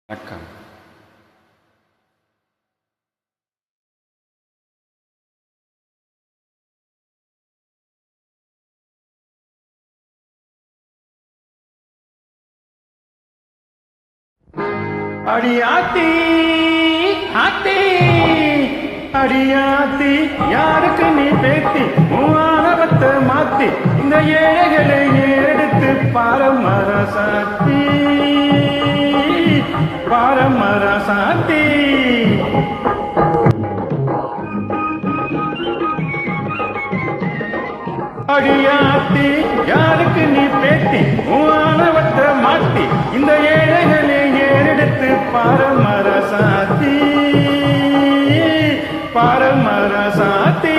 வணக்கம். அடி ஆத்தி ஆத்தி அடியாத்தி யாருக்கு நீ பேத்தி மூவானவத்தை மாத்தி இந்த ஏழைகளை எடுத்து பாரமர சாத்தி பாரமர சாத்தி அடியாத்தி யாருக்கு நீ பேத்தி மூவானவத்தை மாத்தி இந்த ஏழைகளை எடுத்து பாரமர சாத்தி பாரமர சாத்தி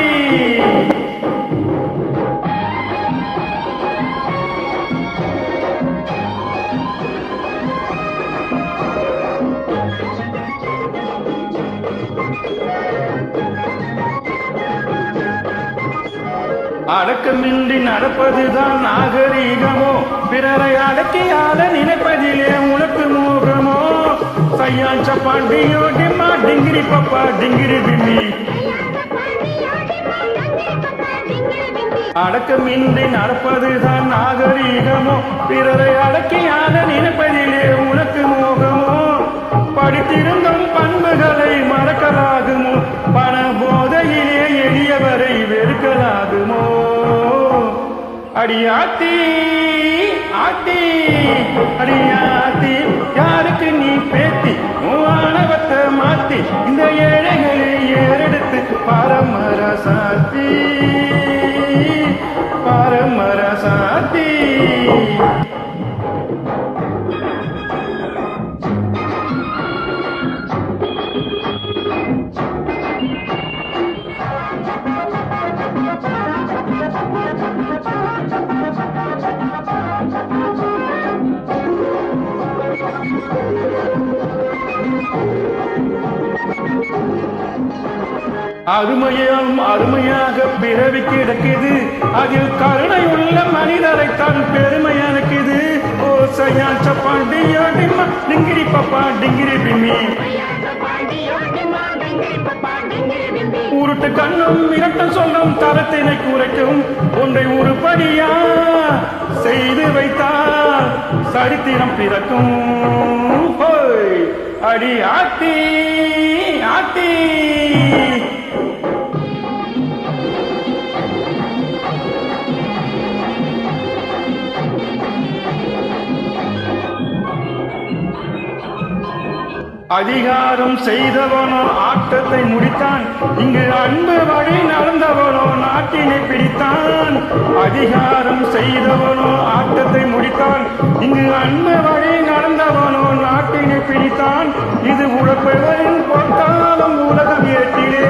அடக்கமின்றி நடப்பதுதான் நாகரீகமோ, பிறரை அடக்கியால நினைப்பதிலே உனக்கு மோகமோ? சையாச்ச பாண்டியோ டிம்மா டிங்கிரி பப்பா டிங்கிரி பிம்மி. அடக்கமின்றி நடப்பதுதான் நாகரீகமோ, பிறரை அடக்கியால நினைப்பதிலே உனக்கு மோகமோ? படித்திருந்தும் பண்புகளை மறக்கலாகுமோ? பண போதையிலே எளியவரை வெறுக்கலாகுமோ? அடியாத்தி ஆத்தி அடியாத்தி யாருக்கு நீ பேத்தி மூவானவத்தை மாத்தி இந்த ஏழைகளை ஏறெடுத்து பாரமர சாத்தி பாரமர சாத்தி. அருமையாம் அருமையாக பிறவி கிடக்குது, அதில் கருணை உள்ள மனிதரைத்தான் பெருமை எனக்குது. ஓ சையாச்ச பாண்டியோ டிம்மா டிங்கிரி பப்பா டிங்கிரி பிம்மி. உருட்டு கண்ணும் இரட்டம் சொல்லும் தரத்தினை குறைக்கும் ஒன்றை உருப்படியா செய்து வைத்தால் சரித்திரம் பிறக்கும். அடி ஆத்தி ஆத்தி அதிகாரம் செய்தவனோ ஆட்டத்தை முடித்தான், இங்கு அன்பு வழி நடந்தவனோ நாட்டினை பிடித்தான். அதிகாரம் செய்தவனோ ஆட்டத்தை முடித்தான், இங்கு அன்பு வழி நடந்தவனோ நாட்டினை பிடித்தான். இது உழைப்பவரின் பொற்காலம் உலகம் ஏற்றிலே,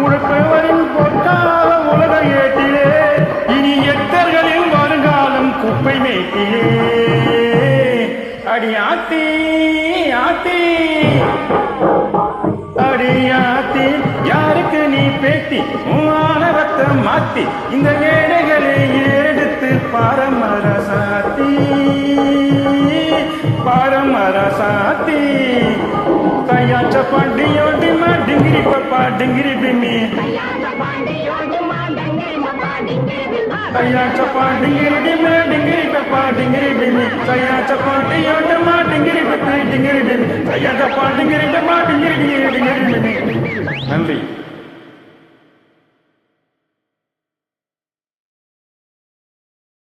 உழைப்பவரின் பொற்காலம் உலக ஏற்றிலே. இனி எத்தர்களின் வருங்காலம் குப்பை மேட்டிலே. அடி ஆத்தி ஆத்தி அடியாத்தி யாருக்கு நீ பேத்தி மூவானவத்தை மாத்தி இந்த ஏழைகளை எடுத்து பாரமர சாத்தி பாரமர சாத்தி. சையாச்ச பாண்டியோ டிம்மா டிங்கிரி பப்பா டிங்கிரி பிம்மி. சையாச்ச பாண்டியோ டிம்மா டிங்கிரி பப்பா டிங்கிரி பிம்மி. சையாச்ச பாண்டியோ டிம்மா டிங்கிரி பப்பா டிங்கிரி பிம்மி. சையாச்ச பாண்டியோ டிம்மா டிங்கிரி டிங்கிரி டிங்கிரி பிம்மி. நன்றி.